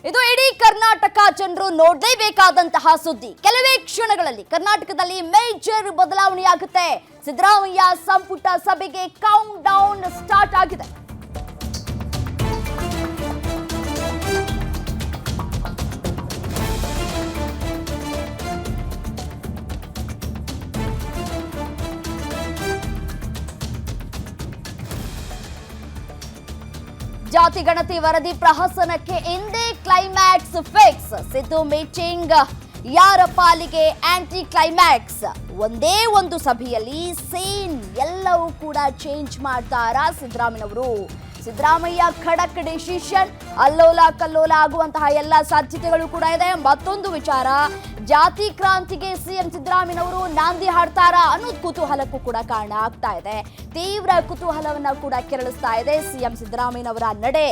ಇದು ಇಡೀ ಕರ್ನಾಟಕ ಜನರು ನೋಡಲೇಬೇಕಾದಂತಹ ಸುದ್ದಿ. ಕೆಲವೇ ಕ್ಷಣಗಳಲ್ಲಿ ಕರ್ನಾಟಕದಲ್ಲಿ ಮೇಜರ್ ಬದಲಾವಣೆಯಾಗುತ್ತೆ. ಸಿದ್ದರಾಮಯ್ಯ ಸಂಪುಟ ಸಭೆಗೆ ಕೌಂಟ್ ಡೌನ್ ಸ್ಟಾರ್ಟ್ ಆಗಿದೆ. ಜಾತಿ ಗಣತಿ ವರದಿ ಪ್ರಹಸನಕ್ಕೆ ಇಂದೇ ಕ್ಲೈಮ್ಯಾಕ್ಸ್ ಫಿಕ್ಸ್. ಸಿದ್ದು ಮೀಟಿಂಗ್ ಯಾರ ಪಾಲಿಗೆ ಆಂಟಿ ಕ್ಲೈಮ್ಯಾಕ್ಸ್. ಒಂದೇ ಒಂದು ಸಭೆಯಲ್ಲಿ ಸೀನ್ ಎಲ್ಲವೂ ಕೂಡ ಚೇಂಜ್ ಮಾಡ್ತಾರಾ ಸಿದ್ದರಾಮಯ್ಯನವರು. ಸಿದ್ದರಾಮಯ್ಯ ಖಡಕ್ ಡಿಸಿಷನ್, ಅಲ್ಲೋಲ ಕಲ್ಲೋಲ ಆಗುವಂತಹ ಎಲ್ಲ ಸಾಧ್ಯತೆಗಳು ಕೂಡ ಇದೆ. ಮತ್ತೊಂದು ವಿಚಾರ, ಜಾತಿ ಕ್ರಾಂತಿಗೆ ಸಿಎಂ ಸಿದ್ದರಾಮಯ್ಯನವರು ನಾಂದಿ ಹಾಡ್ತಾರಾ ಅನ್ನೋದು ಕುತೂಹಲಕ್ಕೂ ಕೂಡ ಕಾರಣ ಆಗ್ತಾ ಇದೆ. ತೀವ್ರ ಕುತೂಹಲವನ್ನ ಕೂಡ ಕೆರಳಿಸ್ತಾ ಇದೆ ಸಿಎಂ ಸಿದ್ದರಾಮಯ್ಯನವರ ನಡೆ.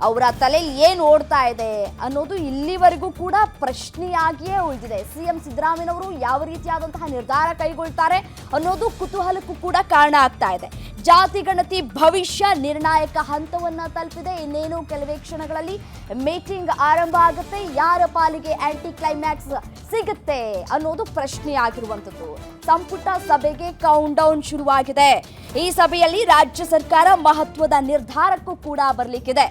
ಅವರ ತಲೆಯಲ್ಲಿ ಏನು ಓಡ್ತಾ ಇದೆ ಅನ್ನೋದು ಇಲ್ಲಿವರೆಗೂ ಕೂಡ ಪ್ರಶ್ನೆಯಾಗಿಯೇ ಉಳಿದಿದೆ. ಸಿಎಂ ಸಿದ್ದರಾಮಯ್ಯನವರು ಯಾವ ರೀತಿಯಾದಂತಹ ನಿರ್ಧಾರ ಕೈಗೊಳ್ತಾರೆ ಅನ್ನೋದು ಕುತೂಹಲಕ್ಕೂ ಕೂಡ ಕಾರಣ ಆಗ್ತಾ ಇದೆ. ಜಾತಿ ಗಣತಿ ಭವಿಷ್ಯ ನಿರ್ಣಾಯಕ ಹಂತವನ್ನ ತಲುಪಿದೆ. ಇನ್ನೇನು ಕೆಲವೇ ಕ್ಷಣಗಳಲ್ಲಿ ಮೀಟಿಂಗ್ ಆರಂಭ ಆಗುತ್ತೆ. ಯಾರ ಪಾಲಿಗೆ ಆಂಟಿ ಕ್ಲೈಮ್ಯಾಕ್ಸ್ ಸಿಗುತ್ತೆ ಅನ್ನೋದು ಪ್ರಶ್ನೆ ಆಗಿರುವಂಥದ್ದು. ಸಂಪುಟ ಸಭೆಗೆ ಕೌಂಟ್ ಡೌನ್ ಶುರುವಾಗಿದೆ. ಈ ಸಭೆಯಲ್ಲಿ ರಾಜ್ಯ ಸರ್ಕಾರ ಮಹತ್ವದ ನಿರ್ಧಾರಕ್ಕೂ ಕೂಡ ಬರಲಿಕ್ಕಿದೆ.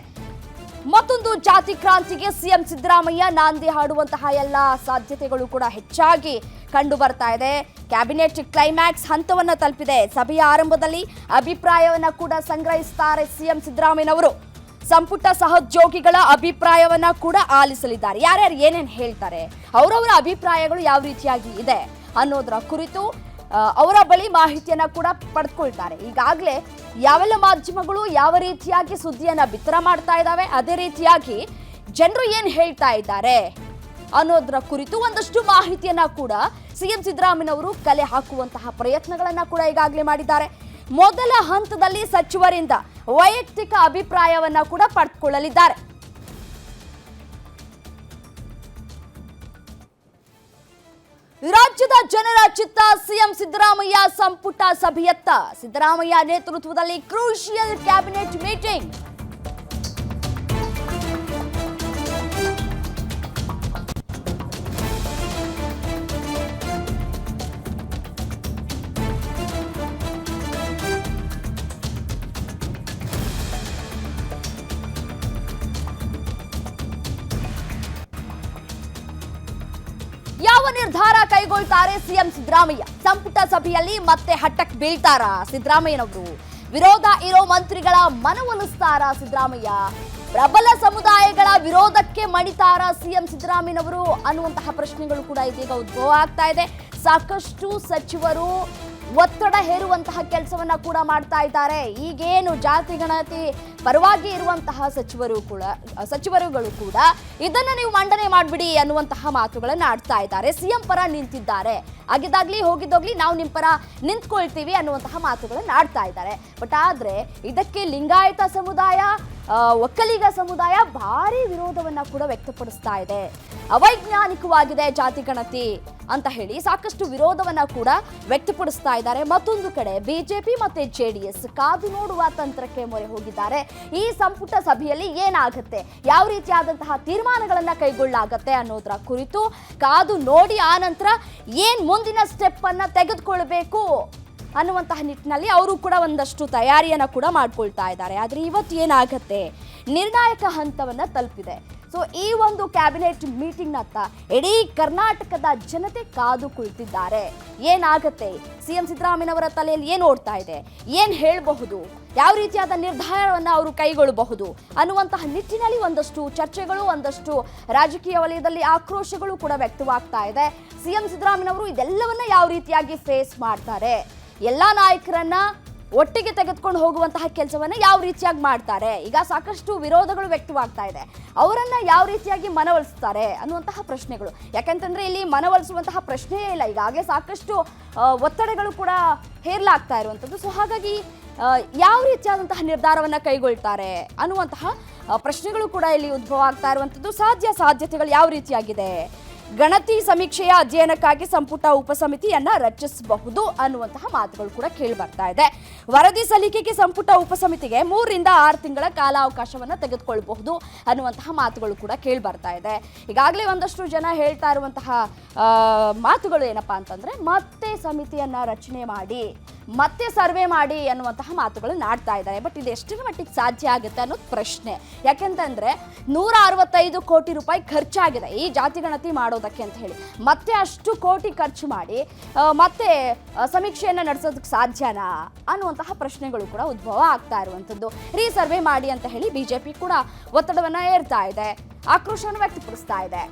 ಮತ್ತೊಂದು ಜಾತಿ ಕ್ರಾಂತಿಗೆ ಸಿಎಂ ಸಿದ್ದರಾಮಯ್ಯ ನಾಂದಿ ಹಾಡುವಂತಹ ಎಲ್ಲ ಸಾಧ್ಯತೆಗಳು ಕೂಡ ಹೆಚ್ಚಾಗಿ ಕಂಡು ಬರ್ತಾ ಇದೆ. ಕ್ಯಾಬಿನೆಟ್ ಕ್ಲೈಮ್ಯಾಕ್ಸ್ ಹಂತವನ್ನ ತಲುಪಿದೆ. ಸಭೆಯ ಆರಂಭದಲ್ಲಿ ಅಭಿಪ್ರಾಯವನ್ನ ಕೂಡ ಸಂಗ್ರಹಿಸುತ್ತಾರೆ ಸಿಎಂ ಸಿದ್ದರಾಮಯ್ಯನವರು. ಸಂಪುಟ ಸಹೋದ್ಯೋಗಿಗಳ ಅಭಿಪ್ರಾಯವನ್ನ ಕೂಡ ಆಲಿಸಲಿದ್ದಾರೆ. ಯಾರ್ಯಾರು ಏನೇನು ಹೇಳ್ತಾರೆ, ಅವರವರ ಅಭಿಪ್ರಾಯಗಳು ಯಾವ ರೀತಿಯಾಗಿ ಇದೆ ಅನ್ನೋದರ ಕುರಿತು ಅವರ ಬಳಿ ಮಾಹಿತಿಯನ್ನ ಕೂಡ ಪಡೆದುಕೊಳ್ತಾರೆ. ಈಗಾಗಲೇ ಯಾವೆಲ್ಲ ಮಾಧ್ಯಮಗಳು ಯಾವ ರೀತಿಯಾಗಿ ಸುದ್ದಿಯನ್ನ ಬಿತ್ತರ ಮಾಡ್ತಾ ಇದ್ದಾವೆ, ಅದೇ ರೀತಿಯಾಗಿ ಜನರು ಏನು ಹೇಳ್ತಾ ಇದ್ದಾರೆ ಅನ್ನೋದರ ಕುರಿತು ಒಂದಷ್ಟು ಮಾಹಿತಿಯನ್ನ ಕೂಡ ಸಿಎಂ ಸಿದ್ದರಾಮಯ್ಯನವರು ಕಲೆ ಹಾಕುವಂತಹ ಪ್ರಯತ್ನಗಳನ್ನ ಕೂಡ ಈಗಾಗಲೇ ಮಾಡಿದ್ದಾರೆ. ಮೊದಲ ಹಂತದಲ್ಲಿ ಸಚಿವರಿಂದ ವೈಯಕ್ತಿಕ ಅಭಿಪ್ರಾಯವನ್ನ ಕೂಡ ಪಡೆದುಕೊಳ್ಳಲಿದ್ದಾರೆ. ರಾಜ್ಯದ ಜನರ ಚಿತ್ತ ಸಿಎಂ ಸಿದ್ದರಾಮಯ್ಯ ಸಂಪುಟ ಸಭೆಯತ್ತ. ಸಿದ್ದರಾಮಯ್ಯ ನೇತೃತ್ವದಲ್ಲಿ ಕ್ರೂಷಿಯಲ್ ಕ್ಯಾಬಿನೆಟ್ ಮೀಟಿಂಗ್. ಯಾವ ನಿರ್ಧಾರ ಕೈಗೊಳ್ತಾರೆ ಸಿಎಂ ಸಿದ್ದರಾಮಯ್ಯ? ಸಂಪುಟ ಸಭೆಯಲ್ಲಿ ಮತ್ತೆ ಹಠಕ್ ಬೀಳ್ತಾರಾ ಸಿದ್ದರಾಮಯ್ಯನವರು? ವಿರೋಧ ಇರೋ ಮಂತ್ರಿಗಳ ಮನವೊಲಿಸ್ತಾರಾ ಸಿದ್ದರಾಮಯ್ಯ? ಪ್ರಬಲ ಸಮುದಾಯಗಳ ವಿರೋಧಕ್ಕೆ ಮಣಿತಾರಾ ಸಿಎಂ ಸಿದ್ದರಾಮಯ್ಯನವರು ಅನ್ನುವಂತಹ ಪ್ರಶ್ನೆಗಳು ಕೂಡ ಇದೀಗ ಉದ್ಭವ ಆಗ್ತಾ ಇದೆ. ಸಾಕಷ್ಟು ಸಚಿವರು ಒತ್ತಡ ಹೇರುವಂತಹ ಕೆಲಸವನ್ನ ಕೂಡ ಮಾಡ್ತಾ ಇದ್ದಾರೆ. ಈಗೇನು ಜಾತಿ ಗಣತಿ ಪರವಾಗಿ ಇರುವಂತಹ ಸಚಿವರುಗಳು ಕೂಡ ಇದನ್ನ ನೀವು ಮಂಡನೆ ಮಾಡ್ಬಿಡಿ ಅನ್ನುವಂತಹ ಮಾತುಗಳನ್ನ ಆಡ್ತಾ ಇದ್ದಾರೆ. ಸಿಎಂ ಪರ ನಿಂತಿದ್ದಾರೆ, ಆಗಿದ್ದಾಗ್ಲಿ ಹೋಗಿದ್ದೋಗ್ಲಿ ನಾವು ನಿಮ್ಮ ಪರ ನಿಂತ್ಕೊಳ್ತೀವಿ ಅನ್ನುವಂತಹ ಮಾತುಗಳನ್ನ ಆಡ್ತಾ ಇದ್ದಾರೆ. ಬಟ್ ಆದ್ರೆ ಇದಕ್ಕೆ ಲಿಂಗಾಯತ ಸಮುದಾಯ, ಒಕ್ಕಲಿಗ ಸಮುದಾಯ ಭಾರಿ ವಿರೋಧವನ್ನ ಕೂಡ ವ್ಯಕ್ತಪಡಿಸ್ತಾ ಇದೆ. ಅವೈಜ್ಞಾನಿಕವಾಗಿದೆ ಜಾತಿ ಗಣತಿ ಅಂತ ಹೇಳಿ ಸಾಕಷ್ಟು ವಿರೋಧವನ್ನ ಕೂಡ ವ್ಯಕ್ತಪಡಿಸ್ತಾ ಇದ್ದಾರೆ. ಮತ್ತೊಂದು ಕಡೆ ಬಿಜೆಪಿ ಮತ್ತೆ ಜೆಡಿಎಸ್ ಕಾದು ನೋಡುವ ತಂತ್ರಕ್ಕೆ ಮೊರೆ ಹೋಗಿದ್ದಾರೆ. ಈ ಸಂಪುಟ ಸಭೆಯಲ್ಲಿ ಏನಾಗುತ್ತೆ, ಯಾವ ರೀತಿಯಾದಂತಹ ತೀರ್ಮಾನಗಳನ್ನ ಕೈಗೊಳ್ಳಲಾಗತ್ತೆ ಅನ್ನೋದರ ಕುರಿತು ಕಾದು ನೋಡಿ ಆ ನಂತರ ಏನ್ ಮುಂದಿನ ಸ್ಟೆಪ್ ಅನ್ನ ತೆಗೆದುಕೊಳ್ಬೇಕು ಅನ್ನುವಂತಹ ನಿಟ್ಟಿನಲ್ಲಿ ಅವರು ಕೂಡ ಒಂದಷ್ಟು ತಯಾರಿಯನ್ನ ಕೂಡ ಮಾಡ್ಕೊಳ್ತಾ ಇದ್ದಾರೆ. ಆದ್ರೆ ಇವತ್ತು ಏನಾಗತ್ತೆ, ನಿರ್ಣಾಯಕ ಹಂತವನ್ನ ತಲುಪಿದೆ. ಸೊ ಈ ಒಂದು ಕ್ಯಾಬಿನೆಟ್ ಮೀಟಿಂಗ್ನತ್ತ ಇಡೀ ಕರ್ನಾಟಕದ ಜನತೆ ಕಾದು ಕುಳಿತಿದ್ದಾರೆ. ಏನಾಗತ್ತೆ, ಸಿಎಂ ಸಿದ್ದರಾಮಯ್ಯನವರ ತಲೆಯಲ್ಲಿ ಏನು ಓಡ್ತಾ ಇದೆ, ಏನು ಹೇಳಬಹುದು, ಯಾವ ರೀತಿಯಾದ ನಿರ್ಧಾರವನ್ನ ಅವರು ಕೈಗೊಳ್ಳಬಹುದು ಅನ್ನುವಂತಹ ನಿಟ್ಟಿನಲ್ಲಿ ಒಂದಷ್ಟು ಚರ್ಚೆಗಳು, ಒಂದಷ್ಟು ರಾಜಕೀಯ ವಲಯದಲ್ಲಿ ಆಕ್ರೋಶಗಳು ಕೂಡ ವ್ಯಕ್ತವಾಗ್ತಾ ಇದೆ. ಸಿಎಂ ಸಿದ್ದರಾಮಯ್ಯನವರು ಇದೆಲ್ಲವನ್ನ ಯಾವ ರೀತಿಯಾಗಿ ಫೇಸ್ ಮಾಡ್ತಾರೆ, ಎಲ್ಲ ನಾಯಕರನ್ನ ಒಟ್ಟಿಗೆ ತೆಗೆದುಕೊಂಡು ಹೋಗುವಂತಹ ಕೆಲಸವನ್ನ ಯಾವ ರೀತಿಯಾಗಿ ಮಾಡ್ತಾರೆ, ಈಗ ಸಾಕಷ್ಟು ವಿರೋಧಗಳು ವ್ಯಕ್ತವಾಗ್ತಾ ಇದೆ, ಅವರನ್ನ ಯಾವ ರೀತಿಯಾಗಿ ಮನವೊಲಿಸ್ತಾರೆ ಅನ್ನುವಂತಹ ಪ್ರಶ್ನೆಗಳು. ಯಾಕಂತಂದ್ರೆ ಇಲ್ಲಿ ಮನವೊಲಿಸುವಂತಹ ಪ್ರಶ್ನೆಯೇ ಇಲ್ಲ, ಈಗಾಗಲೇ ಸಾಕಷ್ಟು ಒತ್ತಡಗಳು ಕೂಡ ಹೇರಲಾಗ್ತಾ ಇರುವಂಥದ್ದು. ಸೊ ಹಾಗಾಗಿ ಯಾವ ರೀತಿಯಾದಂತಹ ನಿರ್ಧಾರವನ್ನ ಕೈಗೊಳ್ತಾರೆ ಅನ್ನುವಂತಹ ಪ್ರಶ್ನೆಗಳು ಕೂಡ ಇಲ್ಲಿ ಉದ್ಭವ ಆಗ್ತಾ ಇರುವಂಥದ್ದು. ಸಾಧ್ಯತೆಗಳು ಯಾವ ರೀತಿಯಾಗಿದೆ, ಗಣತಿ ಸಮೀಕ್ಷೆಯ ಅಧ್ಯಯನಕ್ಕಾಗಿ ಸಂಪುಟ ಉಪಸಮಿತಿಯನ್ನ ರಚಿಸಬಹುದು ಅನ್ನುವಂತಹ ಮಾತುಗಳು ಕೂಡ ಕೇಳಿ ಬರ್ತಾ ಇದೆ. ವರದಿ ಸಲ್ಲಿಕೆಗೆ ಸಂಪುಟ ಉಪಸಮಿತಿಗೆ 3 ರಿಂದ 6 ತಿಂಗಳ ಕಾಲಾವಕಾಶವನ್ನ ತೆಗೆದುಕೊಳ್ಳಬಹುದು ಅನ್ನುವಂತಹ ಮಾತುಗಳು ಕೂಡ ಕೇಳಿ ಬರ್ತಾ ಇದೆ. ಈಗಾಗಲೇ ಒಂದಷ್ಟು ಜನ ಹೇಳ್ತಾ ಇರುವಂತಹ ಮಾತುಗಳು ಏನಪ್ಪಾ ಅಂತಂದ್ರೆ ಮತ್ತೆ ಸಮಿತಿಯನ್ನ ರಚನೆ ಮಾಡಿ ಮತ್ತೆ ಸರ್ವೆ ಮಾಡಿ ಅನ್ನುವಂತಹ ಮಾತುಗಳು ನಾಡ್ತಾ ಇದ್ದಾರೆ. ಬಟ್ ಇದು ಎಷ್ಟರ ಮಟ್ಟಿಗೆ ಸಾಧ್ಯ ಆಗುತ್ತೆ ಅನ್ನೋದು ಪ್ರಶ್ನೆ. ಯಾಕೆಂತಂದ್ರೆ 165 ಕೋಟಿ ರೂಪಾಯಿ ಖರ್ಚಾಗಿದೆ ಈ ಜಾತಿ ಗಣತಿ ಮಾಡೋದಕ್ಕೆ ಅಂತ ಹೇಳಿ. ಮತ್ತೆ ಅಷ್ಟು ಕೋಟಿ ಖರ್ಚು ಮಾಡಿ ಮತ್ತೆ ಸಮೀಕ್ಷೆಯನ್ನ ನಡೆಸೋದಕ್ಕೆ ಸಾಧ್ಯನಾ ಅನ್ನುವಂತಹ ಪ್ರಶ್ನೆಗಳು ಕೂಡ ಉದ್ಭವ ಆಗ್ತಾ ಇರುವಂಥದ್ದು. ರೀಸರ್ವೆ ಮಾಡಿ ಅಂತ ಹೇಳಿ ಬಿಜೆಪಿ ಕೂಡ ಒತ್ತಡವನ್ನ ಏರ್ತಾ ಇದೆ, ಆಕ್ರೋಶವನ್ನು ವ್ಯಕ್ತಪಡಿಸ್ತಾ ಇದೆ.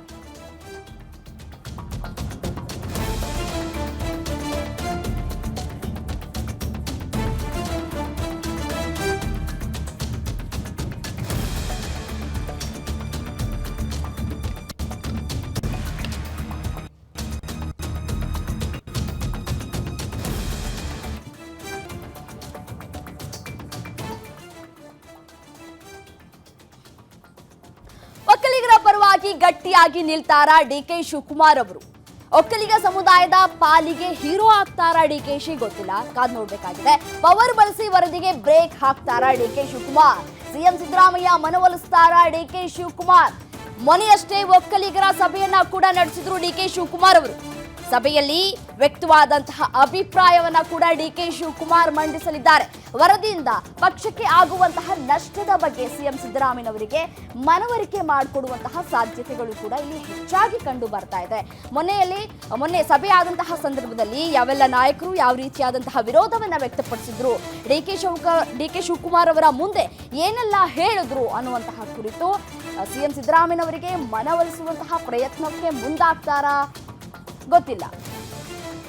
ಒಕ್ಕಲಿಗರ ಪರವಾಗಿ ಗಟ್ಟಿಯಾಗಿ ನಿಲ್ತಾರಾ ಡಿಕೆ ಶಿವಕುಮಾರ್ ಅವರು? ಒಕ್ಕಲಿಗ ಸಮುದಾಯದ ಪಾಲಿಗೆ ಹೀರೋ ಆಗ್ತಾರಾ ಡಿಕೆಶಿ? ಗೊತ್ತಿಲ್ಲ, ಕಾದ್ ನೋಡ್ಬೇಕಾಗಿದೆ. ಪವರ್ ಬಳಸಿ ವರದಿಗೆ ಬ್ರೇಕ್ ಹಾಕ್ತಾರಾ ಡಿಕೆ ಶಿವಕುಮಾರ್? ಸಿಎಂ ಸಿದ್ದರಾಮಯ್ಯ ಮನವೊಲಿಸ್ತಾರಾ ಡಿಕೆ ಶಿವಕುಮಾರ್? ಮೊನ್ನೆಯಷ್ಟೇ ಒಕ್ಕಲಿಗರ ಸಭೆಯನ್ನ ಕೂಡ ನಡೆಸಿದ್ರು ಡಿಕೆ ಶಿವಕುಮಾರ್ ಅವರು. ಸಭೆಯಲ್ಲಿ ವ್ಯಕ್ತವಾದಂತಹ ಅಭಿಪ್ರಾಯವನ್ನ ಕೂಡ ಡಿಕೆ ಶಿವಕುಮಾರ್ ಮಂಡಿಸಲಿದ್ದಾರೆ. ವರದಿಯಿಂದ ಪಕ್ಷಕ್ಕೆ ಆಗುವಂತಹ ನಷ್ಟದ ಬಗ್ಗೆ ಸಿಎಂ ಸಿದ್ದರಾಮಯ್ಯನವರಿಗೆ ಮನವರಿಕೆ ಮಾಡಿಕೊಡುವಂತಹ ಸಾಧ್ಯತೆಗಳು ಕೂಡ ಇಲ್ಲಿ ಹೆಚ್ಚಾಗಿ ಕಂಡು ಬರ್ತಾ ಇದೆ. ಮೊನ್ನೆ ಸಭೆ ಆದಂತಹ ಸಂದರ್ಭದಲ್ಲಿ ಯಾವೆಲ್ಲ ನಾಯಕರು ಯಾವ ರೀತಿಯಾದಂತಹ ವಿರೋಧವನ್ನ ವ್ಯಕ್ತಪಡಿಸಿದ್ರು, ಡಿಕೆ ಶಿವಕುಮಾರ್ ಅವರ ಮುಂದೆ ಏನೆಲ್ಲ ಹೇಳಿದ್ರು ಅನ್ನುವಂತಹ ಕುರಿತು ಸಿಎಂ ಸಿದ್ದರಾಮಯ್ಯನವರಿಗೆ ಮನವೊಲಿಸುವಂತಹ ಪ್ರಯತ್ನಕ್ಕೆ ಮುಂದಾಗ್ತಾರಾ ಗೊತ್ತಿಲ್ಲ.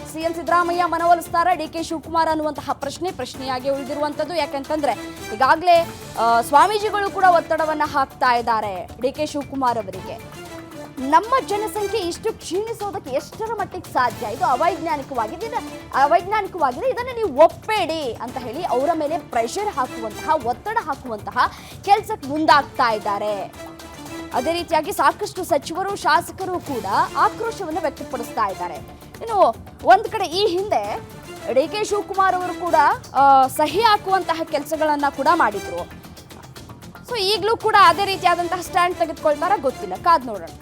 ಸಿಎಂ ಸಿದ್ದರಾಮಯ್ಯ ಮನವೊಲಿಸ್ತಾರ ಡಿಕೆ ಶಿವಕುಮಾರ್ ಅನ್ನುವಂತಹ ಪ್ರಶ್ನೆಯಾಗಿ ಉಳಿದಿರುವಂತದ್ದು. ಯಾಕಂತಂದ್ರೆ ಈಗಾಗಲೇ ಸ್ವಾಮೀಜಿಗಳು ಕೂಡ ಒತ್ತಡವನ್ನ ಹಾಕ್ತಾ ಇದ್ದಾರೆ ಡಿಕೆ ಶಿವಕುಮಾರ್ ಅವರಿಗೆ. ನಮ್ಮ ಜನಸಂಖ್ಯೆ ಇಷ್ಟು ಕ್ಷೀಣಿಸೋದಕ್ಕೆ ಎಷ್ಟರ ಮಟ್ಟಿಗೆ ಸಾಧ್ಯ? ಇದು ಅವೈಜ್ಞಾನಿಕವಾಗಿದೆ, ಇದನ್ನು ನೀವು ಒಪ್ಪಬೇಡಿ ಅಂತ ಹೇಳಿ ಅವರ ಮೇಲೆ ಪ್ರೆಷರ್ ಹಾಕುವಂತಹ, ಒತ್ತಡ ಹಾಕುವಂತಹ ಕೆಲಸಕ್ಕೆ ಮುಂದಾಗ್ತಾ ಇದ್ದಾರೆ. ಅದೇ ರೀತಿಯಾಗಿ ಸಾಕಷ್ಟು ಸಚಿವರು, ಶಾಸಕರು ಕೂಡ ಆಕ್ರೋಶವನ್ನು ವ್ಯಕ್ತಪಡಿಸ್ತಾ ಇದ್ದಾರೆ. ಇನ್ನು ಒಂದ್ ಕಡೆ ಈ ಹಿಂದೆ ಡಿಕೆ ಶಿವಕುಮಾರ್ ಅವರು ಕೂಡ ಸಹಿ ಹಾಕುವಂತಹ ಕೆಲಸಗಳನ್ನ ಕೂಡ ಮಾಡಿದ್ರು. ಸೊ ಈಗಲೂ ಕೂಡ ಅದೇ ರೀತಿಯಾದಂತಹ ಸ್ಟ್ಯಾಂಡ್ ತೆಗೆದುಕೊಳ್ತಾರ ಗೊತ್ತಿಲ್ಲ, ಕಾದ್ ನೋಡೋಣ.